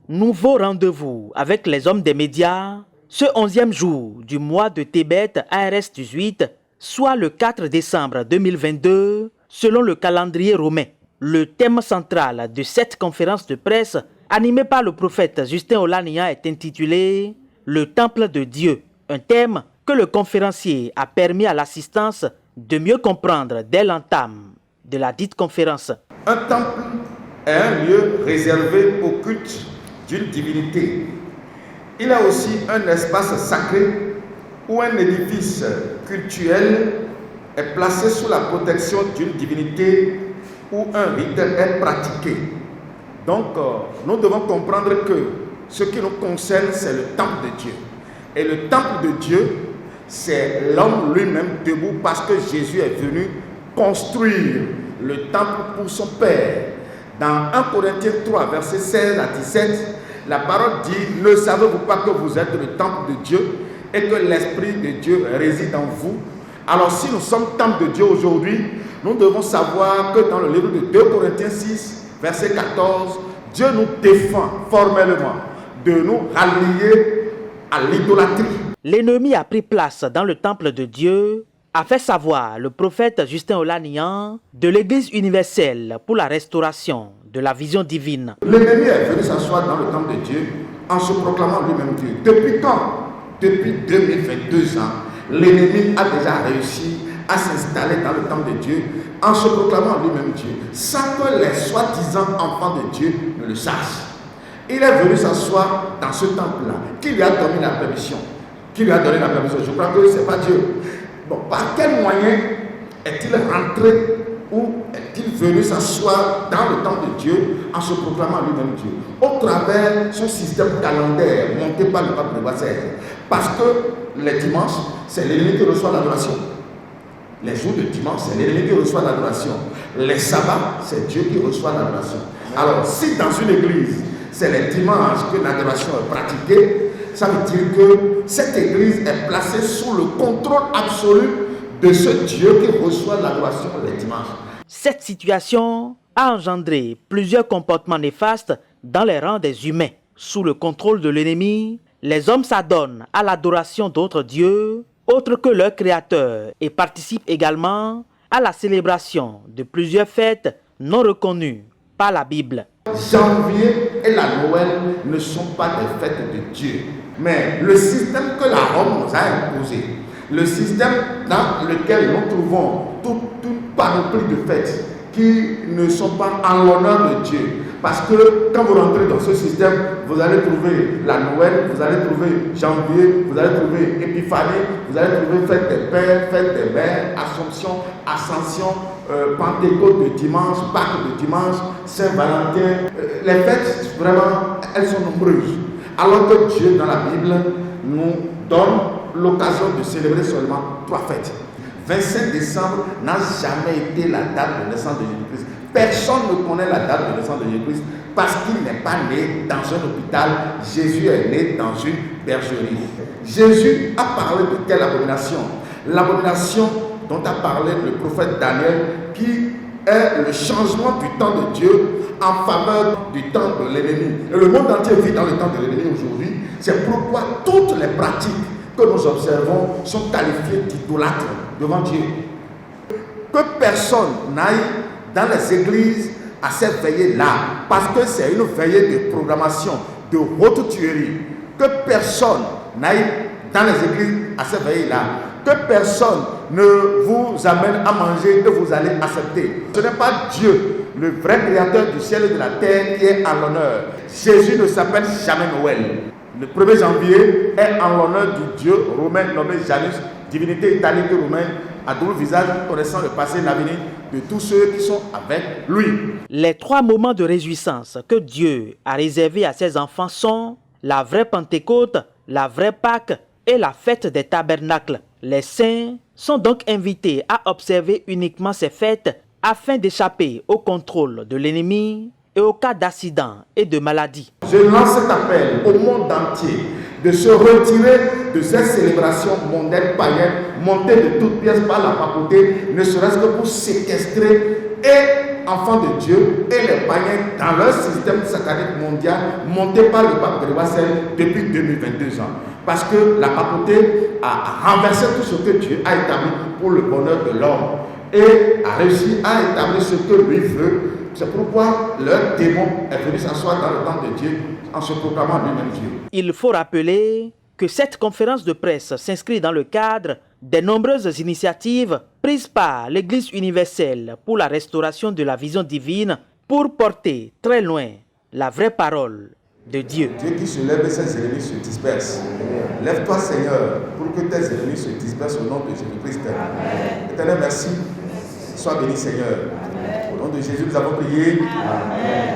Nouveau rendez-vous avec les hommes des médias, ce 11e jour du mois de Tébet ARS 18, soit le 4 décembre 2022, selon le calendrier romain. Le thème central de cette conférence de presse, animée par le prophète Justin Olaniyan, est intitulé « Le temple de Dieu », un thème que le conférencier a permis à l'assistance de mieux comprendre dès l'entame de la dite conférence. Un temple est un lieu réservé au culte d'une divinité. Il est aussi un espace sacré où un édifice cultuel est placé sous la protection d'une divinité où un rite est pratiqué. Donc, nous devons comprendre que ce qui nous concerne, c'est le temple de Dieu. Et le temple de Dieu, c'est l'homme lui-même debout parce que Jésus est venu construire le temple pour son Père. Dans 1 Corinthiens 3, versets 16 à 17, la parole dit « Ne savez-vous pas que vous êtes le temple de Dieu et que l'Esprit de Dieu réside en vous ?» Alors si nous sommes temple de Dieu aujourd'hui, nous devons savoir que dans le livre de 2 Corinthiens 6, verset 14, Dieu nous défend formellement de nous rallier à l'idolâtrie. L'ennemi a pris place dans le temple de Dieu, a fait savoir le prophète Justin Olaniyan de l'Église universelle pour la restauration de la vision divine. L'ennemi est venu s'asseoir dans le temple de Dieu en se proclamant lui-même Dieu. Depuis quand? Depuis 2022 ans, l'ennemi a déjà réussi à s'installer dans le temple de Dieu en se proclamant lui-même Dieu, sans que les soi-disant enfants de Dieu ne le sachent. Il est venu s'asseoir dans ce temple-là. Qui lui a donné la permission? Qui lui a donné la permission? Je crois que ce n'est pas Dieu. Bon, par quel moyen est-il rentré ou est-il venu s'asseoir dans le temple de Dieu en se proclamant lui-même Dieu? Au travers de son système calendaire monté par le pape Benoît XVI. Parce que les dimanches, c'est l'ennemi qui reçoit l'adoration. Les jours de dimanche, c'est l'ennemi qui reçoit l'adoration. Les sabbats, c'est Dieu qui reçoit l'adoration. Alors, si dans une église, c'est les dimanches que l'adoration est pratiquée, ça veut dire que cette église est placée sous le contrôle absolu de ce Dieu qui reçoit l'adoration les dimanches. Cette situation a engendré plusieurs comportements néfastes dans les rangs des humains. Sous le contrôle de l'ennemi, les hommes s'adonnent à l'adoration d'autres dieux, autres que leur créateur, et participent également à la célébration de plusieurs fêtes non reconnues par la Bible. Janvier et la Noël ne sont pas des fêtes de Dieu, mais le système que la Rome nous a imposé, le système dans lequel nous trouvons toute panoplie de fêtes qui ne sont pas en l'honneur de Dieu. Parce que quand vous rentrez dans ce système, vous allez trouver la Noël, vous allez trouver janvier, vous allez trouver Épiphanie, vous allez trouver fête des pères, fête des mères, Assomption, Ascension, Pentecôte de dimanche, Pâques de dimanche, Saint-Valentin. Les fêtes, vraiment, elles sont nombreuses. Alors que Dieu, dans la Bible, nous donne l'occasion de célébrer seulement 3 fêtes. 25 décembre n'a jamais été la date de naissance de Jésus-Christ. Personne ne connaît la date de naissance de Jésus-Christ parce qu'il n'est pas né dans un hôpital. Jésus est né dans une bergerie. Jésus a parlé de quelle abomination? L'abomination dont a parlé le prophète Daniel, qui est le changement du temps de Dieu en faveur du temps de l'ennemi. Et le monde entier vit dans le temps de l'ennemi aujourd'hui. C'est pourquoi toutes les pratiques que nous observons sont qualifiées d'idolâtres devant Dieu. Que personne n'aille dans les églises à cette veillée-là, parce que c'est une veillée de programmation, de haute tuerie. Que personne n'aille dans les églises à cette veillée-là. Que personne ne vous amène à manger que vous allez accepter. Ce n'est pas Dieu, le vrai créateur du ciel et de la terre, qui est en l'honneur. Jésus ne s'appelle jamais Noël. Le 1er janvier est en l'honneur du Dieu romain nommé Janus, divinité italique romaine, à double visage, connaissant le passé et l'avenir de tous ceux qui sont avec lui. Les 3 moments de réjouissance que Dieu a réservés à ses enfants sont la vraie Pentecôte, la vraie Pâque et la fête des tabernacles. Les saints sont donc invités à observer uniquement ces fêtes afin d'échapper au contrôle de l'ennemi et au cas d'accident et de maladie. Je lance cet appel au monde entier de se retirer de ces célébrations mondaines païennes montées de toutes pièces par la papauté, ne serait-ce que pour séquestrer et enfants de Dieu et les païens dans leur système satanique mondial monté par le pape Grégoire XVI depuis 2022 ans. Parce que la papauté a renversé tout ce que Dieu a établi pour le bonheur de l'homme et a réussi à établir ce que lui veut. C'est pourquoi leur démon est venu s'asseoir dans le temple de Dieu en se proclamant lui-même Dieu. Il faut rappeler que cette conférence de presse s'inscrit dans le cadre des nombreuses initiatives prises par l'Église universelle pour la restauration de la vision divine pour porter très loin la vraie parole de Dieu. Dieu qui se lève et ses ennemis se dispersent. Lève-toi Seigneur pour que tes ennemis se dispersent au nom de Jésus-Christ. Éternel, merci. Sois béni Seigneur. Au nom de Jésus, nous avons prié. Amen.